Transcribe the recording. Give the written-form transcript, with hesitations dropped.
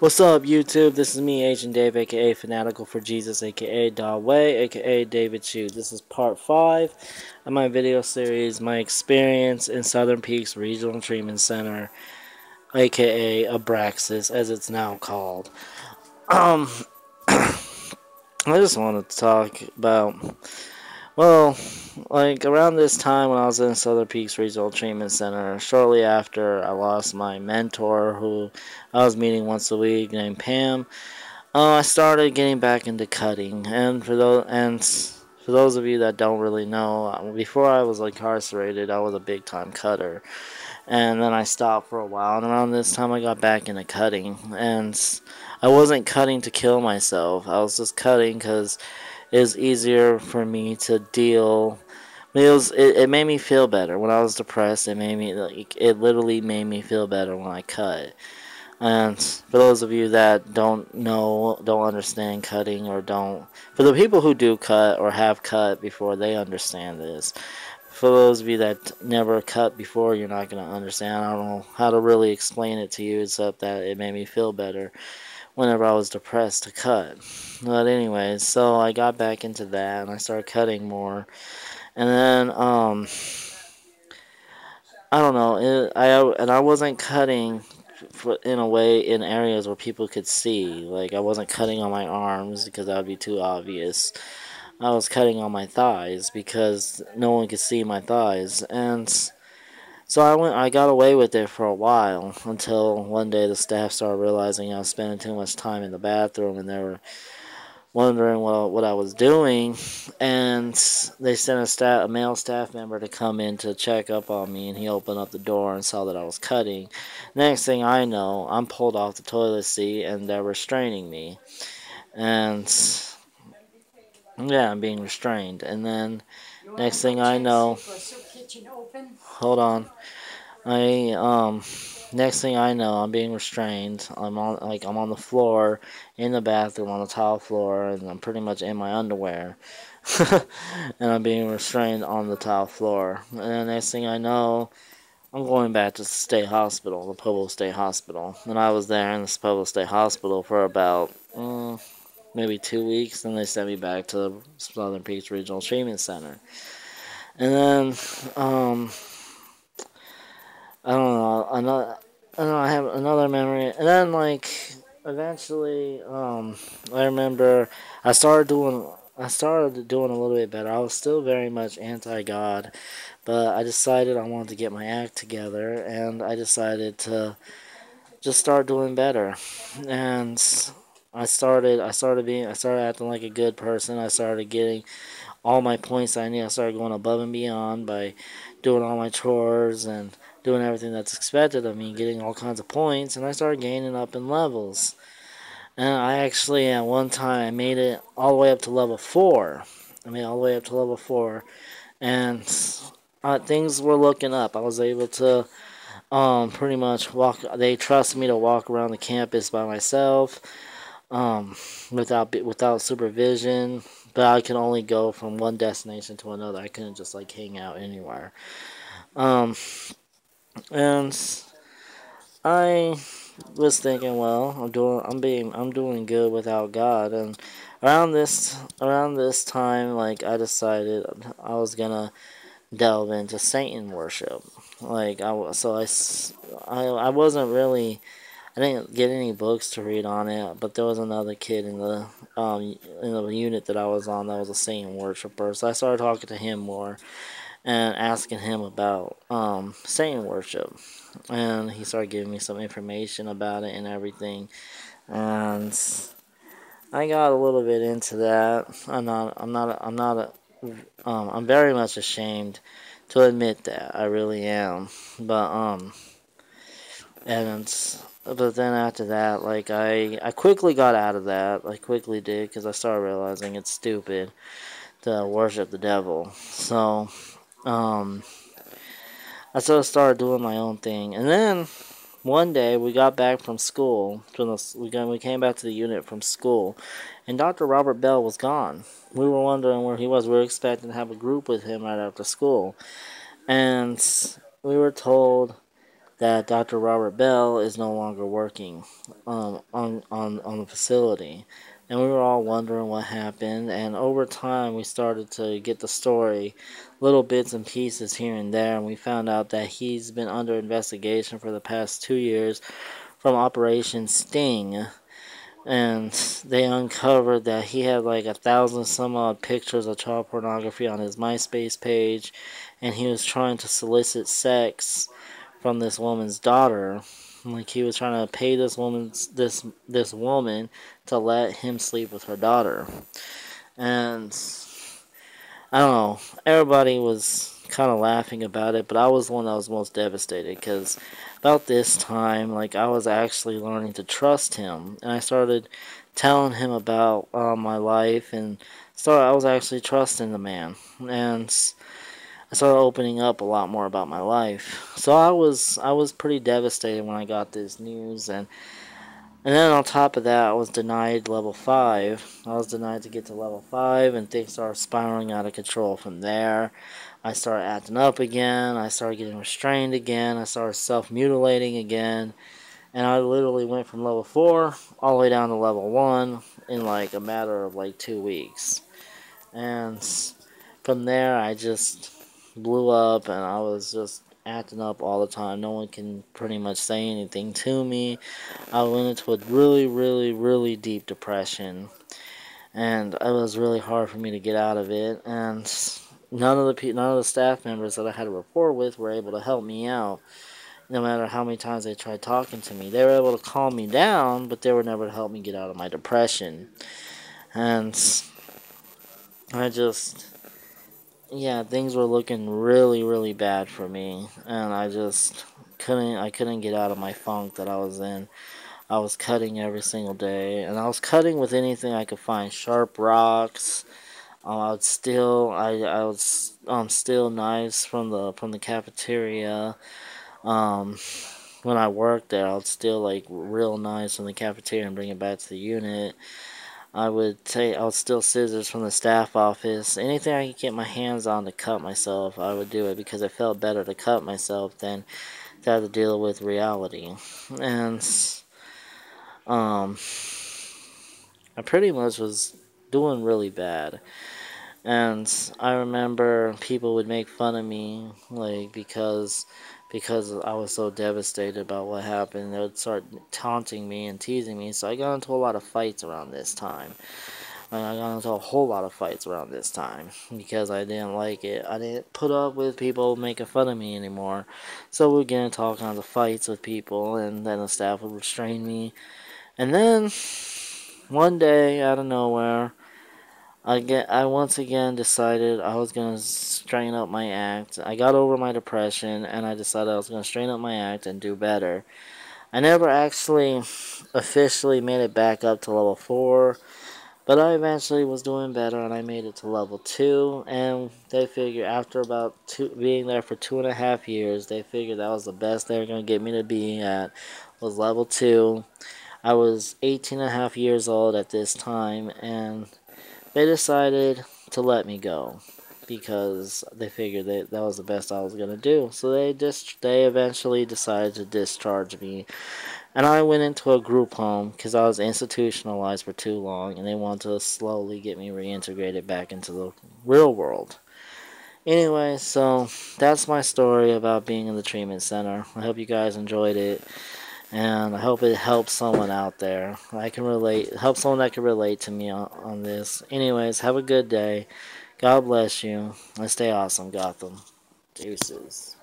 What's up, YouTube? This is me, Agent Dave, aka Fanatical for Jesus, aka Dawei, aka David Chu. This is part 5 of my video series, My Experience in Southern Peaks Regional Treatment Center, aka Abraxas, as it's now called. Um, I just wanted to talk about, well, like around this time when I was in Southern Peaks Regional Treatment Center, shortly after I lost my mentor, who I was meeting once a week, named Pam. I started getting back into cutting, and for those of you that don't really know, before I was incarcerated, I was a big time cutter, and then I stopped for a while. And around this time, I got back into cutting, and I wasn't cutting to kill myself. I was just cutting because it was easier for me to deal. It made me feel better when I was depressed. It literally made me feel better when I cut. And for those of you that don't know, don't understand cutting, or don't, for the people who do cut or have cut before, they understand this. For those of you that never cut before, you're not going to understand. I don't know how to really explain it to you, except that it made me feel better whenever I was depressed to cut. But anyways, so I got back into that and I started cutting more. And then, I don't know, I wasn't cutting in a way in areas where people could see. Like, I wasn't cutting on my arms because that would be too obvious. I was cutting on my thighs because no one could see my thighs. And so I got away with it for a while until one day the staff started realizing I was spending too much time in the bathroom, and they were wondering what I was doing, and they sent a male staff member to come in to check up on me, and he opened up the door and saw that I was cutting. Next thing I know, I'm pulled off the toilet seat, and they're restraining me, and yeah, I'm being restrained. And then next thing I know, hold on, I next thing I know, I'm being restrained. I'm on the floor in the bathroom on the tile floor, and I'm pretty much in my underwear. And I'm being restrained on the tile floor. And the next thing I know, I'm going back to the state hospital, the Pueblo State Hospital. And I was there in the Pueblo State Hospital for about maybe 2 weeks. Then they sent me back to the Southern Peaks Regional Treatment Center. And then I don't know. I have another memory, and then eventually, I remember I started doing. I started doing a little bit better. I was still very much anti-God, but I decided I wanted to get my act together, and I decided to just start doing better. And I started acting like a good person. I started getting all my points I need. I started going above and beyond by doing all my chores and doing everything that's expected of me, getting all kinds of points, and I started gaining up in levels. And I actually, at one time, I made it all the way up to level 4. I made it all the way up to level 4, and things were looking up. I was able to pretty much walk. They trusted me to walk around the campus by myself, without supervision. But I could only go from one destination to another. I couldn't just hang out anywhere. Um, and I was thinking, well, I'm doing good without God. And around this time, I decided I was gonna delve into Satan worship. I wasn't really. I didn't get any books to read on it, but there was another kid in the unit that I was on that was a Satan worshiper. So I started talking to him more and asking him about Satan worship, and he started giving me some information about it and everything. And I got a little bit into that. I'm very much ashamed to admit that. I really am. But and but then after that, I quickly got out of that. I quickly did, because I started realizing it's stupid to worship the devil. So um I sort of started doing my own thing. And then one day we got back from school. We came back to the unit from school, and Dr. Robert Bell was gone. We were wondering where he was. We were expecting to have a group with him right after school, and we were told that Dr. Robert Bell is no longer working on the facility. And we were all wondering what happened, and over time we started to get the story, little bits and pieces here and there, and we found out that he's been under investigation for the past 2 years from Operation Sting. And they uncovered that he had like 1,000 some odd pictures of child pornography on his MySpace page, and he was trying to solicit sex from this woman's daughter. Like he was trying to pay this woman to let him sleep with her daughter. And I don't know, everybody was kind of laughing about it, but I was the one that was most devastated, because about this time, like, I was actually learning to trust him, and I started telling him about my life, and I was actually trusting the man, and I started opening up a lot more about my life. So I was pretty devastated when I got this news, and then on top of that, I was denied level 5. I was denied to get to level 5, and things started spiraling out of control from there. I started acting up again. I started getting restrained again. I started self-mutilating again. And I literally went from level 4 all the way down to level 1 in like a matter of like 2 weeks. And from there, I just blew up, and I was just acting up all the time. No one can pretty much say anything to me. I went into a really, really, really deep depression, and it was really hard for me to get out of it. And none of the staff members that I had a rapport with were able to help me out. No matter how many times they tried talking to me, they were able to calm me down, but they were never to help me get out of my depression. And I just, yeah, things were looking really, really bad for me, and I just couldn't get out of my funk that I was in. I was cutting every single day, and I was cutting with anything I could find, sharp rocks. I would steal knives from the cafeteria. Um, when I worked there, I would steal like real knives from the cafeteria and bring it back to the unit. I would steal scissors from the staff office. Anything I could get my hands on to cut myself, I would do it, because it felt better to cut myself than to have to deal with reality. And um, I pretty much was doing really bad. And I remember people would make fun of me, like, because I was so devastated about what happened. They would start taunting me and teasing me. So I got into a lot of fights around this time. I got into a whole lot of fights around this time because I didn't like it. I didn't put up with people making fun of me anymore. So we'd get into all kinds of fights with people, and then the staff would restrain me. And then one day, out of nowhere, I once again decided I was going to straighten up my act. I got over my depression, and I decided I was going to straighten up my act and do better. I never actually officially made it back up to level 4, but I eventually was doing better, and I made it to level 2, and they figured after about being there for 2.5 years, they figured that was the best they were going to get me to be at, was level 2. I was 18.5 years old at this time, and they decided to let me go because they figured that was the best I was going to do. So they eventually decided to discharge me. And I went into a group home because I was institutionalized for too long, and they wanted to slowly get me reintegrated back into the real world. Anyway, so that's my story about being in the treatment center. I hope you guys enjoyed it, and I hope it helps someone out there. Help someone that can relate to me on this. Anyways, have a good day. God bless you, and stay awesome, Gotham. Deuces.